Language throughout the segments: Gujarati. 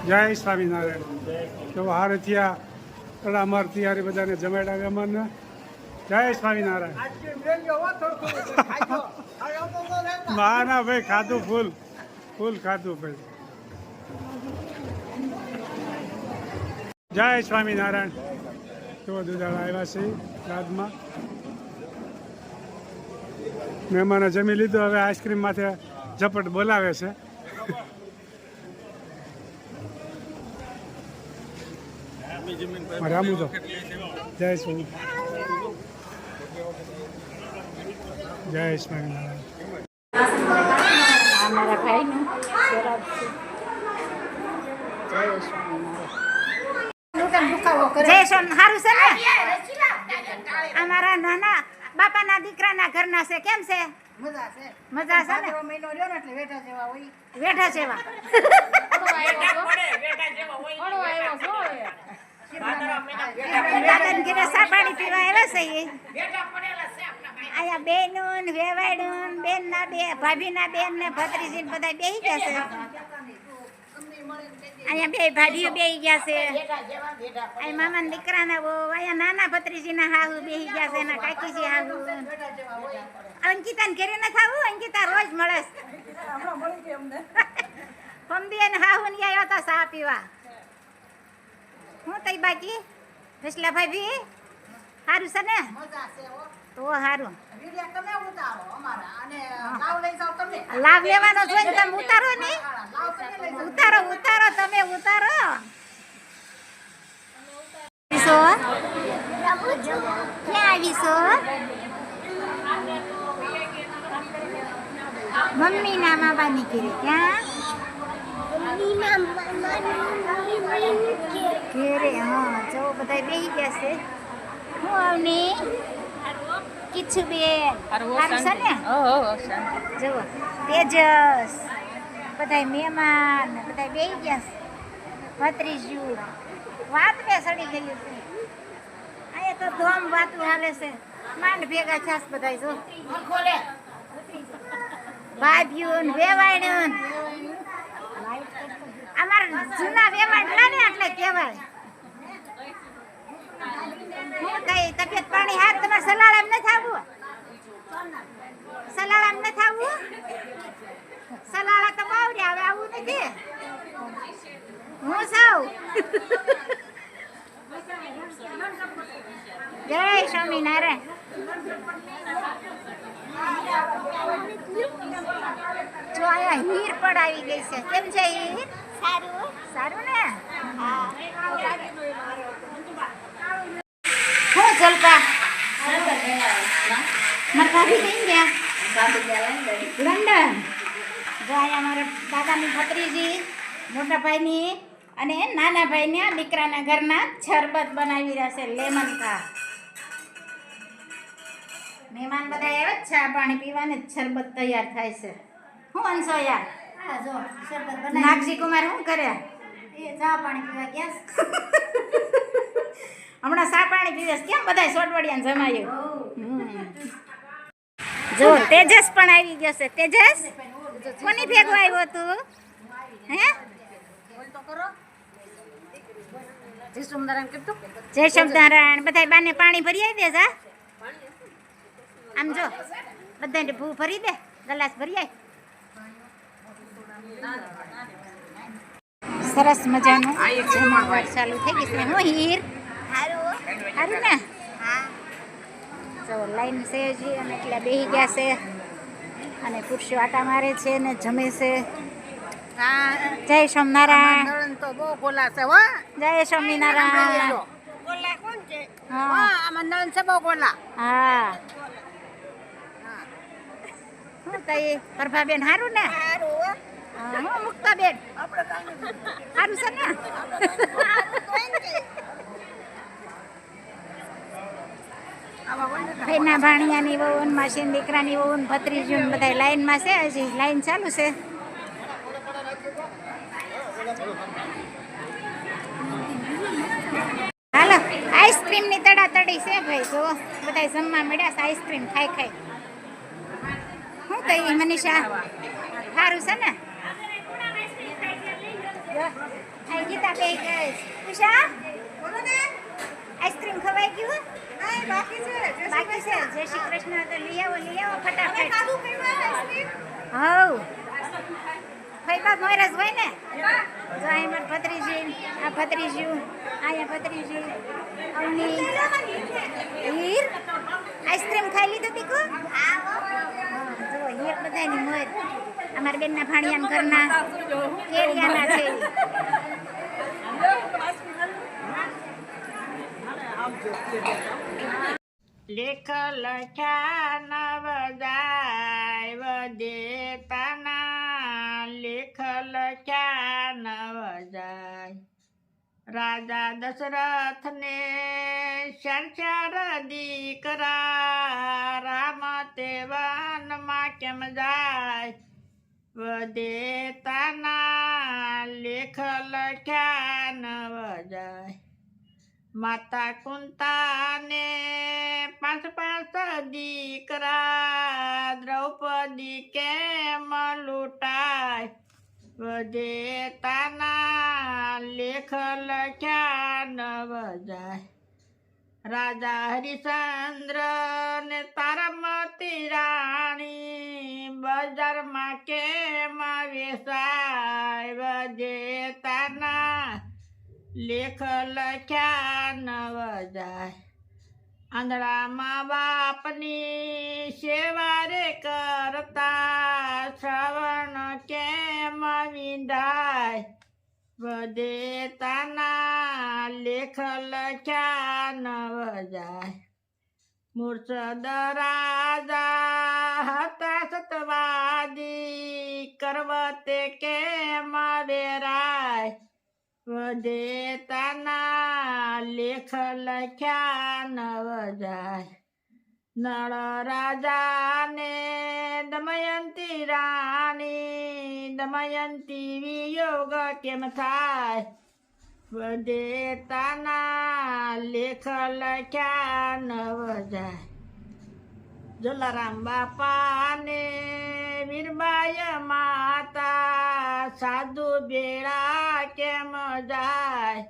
જય સ્વામિનારાયણ. તો હારે થયા થોડા અમાર તૈયારી બધાને જમાડાવે અમારને. જય સ્વામિનારાયણ. ના ભાઈ ખાધું ફૂલ ખાધું ભાઈ. જય સ્વામિનારાયણ. તો દુધાળા આવ્યા છે રાતમાં. મહેમાને જમી લીધું, હવે આઈસ્ક્રીમ માથે ઝપટ બોલાવે છે. રામુ તો જય સ્વામી. જય સ્વામિનારાયણ. અમારા ભાઈનું શરાબ છે. જય સ્વામિનારાયણ. જય સ્વામી. સારું છે ને? અમારા નાના બાપાના દીકરાના ઘરના છે. કેમ છે? મજા છે ને? મહિનો રહ્યો ને એટલે વેઠા જેવા હોય. વેઠા જેવા દાદન ઘરે સાપાણી પીવા આવ્યા છે. અહીંયા બેનું વેવાડું બેન ના બે ભાભી ના બેન ને ભત્રીજી ને બધા બેહી ગયા છે. અહીંયા બે ભાભીઓ બેહી ગયા છે. અહીંયા મામા ના દીકરા ના બહુ, અહીંયા નાના ભત્રીજી ના હાહુ બેહી ગયા છે. એના કાકીજી હાહુ. અંકિતા ને ઘરે ન થાવું. અંકિતા રોજ મળે. પમદી અને હાહુ ને આવ્યા હતા ચા પીવા. હું તઈ બાકી રસલા ભાભી સારું છે ને? તો સારું. લાભ લેવાનો છે ને? તમે ઉતારો ને. ઉતારો તમે ઉતારો. ક્યાં આવીશો? મમ્મી ના મામાની ઘરે. ક્યાં? ઘેરે. હા જો બધા બેસી ગયા છે. હું આવની કીછું બેન સારું છે ને? જુઓ તેજસ બધા મહેમાન બધા બેસી ગયા છે. ભત્રીજું વાત બે સડી ગયું છે. અહીંયા તો ધોમ વાતું હાલે છે. માંડ ભેગા છાસ બધા. જો ભાભીઓ ને વેવાણ્યું. અમારા જૂના વેવાણલા ને એટલે કહેવાય. હું કઈ તબિયત પાણી હાથ? તમારે સલાળામ ન થાવું? સલાળામ ન થાવું? સલાળા તો બાવડે હવે આવું નથી. હું સૌ જય સ્વામિનારાયણ. જો આયા હીર પણ આવી ગઈ છે. કેમ છે હીર? સારું ને? હા. હું જલપા મારા ભાભી કઈ ગયા? લંડન. જો અહીંયા મારા દાદાની ભત્રીજી, મોટા ભાઈની અને નાના ભાઈના દીકરાના ઘરના શરબત બનાવી રહ્યા છે. લેમન ચા. મહેમાન બધા આવ્યા ચા પાણી પીવાને શરબત તૈયાર થાય છે. હું અંશો યાર નાગજી કુમાર શું કરે? ચા પાણી પીવા ગયા. હમણાં ચા પાણી પીવે. કેમ બધા સોટવડિયાને જમાયું? જો તેજસ પણ આવી ગયો છે. તેજસ કોની ભેગો આવ્યો તું? હે જય સ્વામિનારાયણ. બધા બાને પાણી ભરી આવી દે. જા આમ જો બધાને ભૂ ભરી દે. ગલાસ ભરી આવી. સરસ મજાનું જમણવાર ચાલુ થઈ ગઈ છે. હું હીર સારું ને? તો લાઈન છે હજી અને એટલા બેસી ગયા છે અને પુરુષો આટા મારે છે ને જમે છે. જય સ્વામિનારાયણ. તો બહુ ગોલા છે. જય સ્વામિનારાયણ. ગોલા કોણ છે? હા આમાં નળન છે બહુ ગોલા. હા હું તઈ પ્રભાબેન સારું ને? હું મુક્તાબેન સારું છે ને? ભાઈના ભાણિયાની વહુ, માસીની દીકરાની વહુ, ભત્રીજીઓ બધા લાઈનમાં છે. હજી લાઈન ચાલુ છે. હાલો આઈસ્ક્રીમની તડાતડી છે ભાઈ. જો બધા જમવા મળ્યા છે. આઈસ્ક્રીમ ખાઈ. શું કઈ મનીષા? સારું છે ને? આ ગીતા બે ગઈ ઉષા બોલો ને આઈસ્ક્રીમ ખવાઈ ગયું નહીં બાકી છે જય શ્રી કૃષ્ણ તો લઈ આવો ફટાફટ ખાધું પીવા આઈસ્ક્રીમ હવ ફઈબા મોરસ હોય ને જો અહીં માર ભત્રીજી આ ભત્રીજ્યું અહીંયા ભત્રીજી અવની હીર આઈસ્ક્રીમ ખાઈ લીધું તીકુ જો હીર બધાની મોર અમારા બેનના ભાણિયાના ઘરના કેરિયાના છે લેખ લખ્યા નવજાય વદેતાના લેખ લખ્યા નવજાય રાજા દશરથને ચાર દીકરા રામ તે વનમાં કેમ જાય વદેતાના લેખ લખ્યા નવજાય માતા કુંતાને પાંચ દીકરા દ્રૌપદી કેમ લૂંટાય વદેતાના લેખ લખ્યા નવજાય રાજા હરિશ્ચંદ્ર ને તારામતી રાણી બજારમાં કેમ વેચાય વદેતાના લેખ લખ્યા નવજાય આંધળામાં બાપની સેવા રે કરતા શ્રવણ કેમ વિંધાય વદેતાના લેખ લખ્યા નવજાય મૂર્છદ રાજા હતા સતવાદી કરવતે કેમ વેરાય વદેતાના લેખ લખ્યા નવજાય નળ રાજાને દમયંતી રાણી દમયંતી વિયોગ કેમ થાય વદેતાના લેખ લખ્યા નવજાય જલારામ બાપાને વીરબાઈ માતા સાધુ બેડા કેમ જાય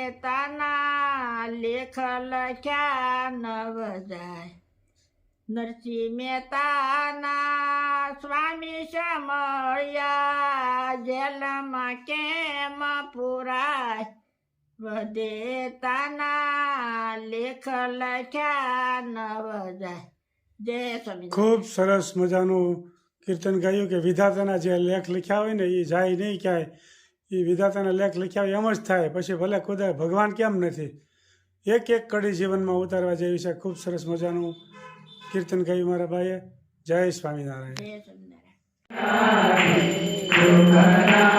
વદેતાના લેખ લખ્યા નવજાય નરસિંહ મહેતાના સ્વામી સમળ્યા જેલમાં કેમ પુરાય વદેતાના લેખ લખ્યા નવજાય જય સ્વામી. ખૂબ સરસ મજાનું કીર્તન ગાયું કે વિધાતાના જે લેખ લખ્યા હોય ને એ જાય નહીં ક્યાંય એ વિધાતાના લેખ લખ્યા હોય એમ જ થાય પછી ભલે ખુદા ભગવાન કેમ નથી એક એક કડી જીવનમાં ઉતારવા જેવી છે. ખૂબ સરસ મજાનું કીર્તન ગાયું મારા ભાઈએ. જય સ્વામિનારાયણ. જય સ્વામિનારાયણ.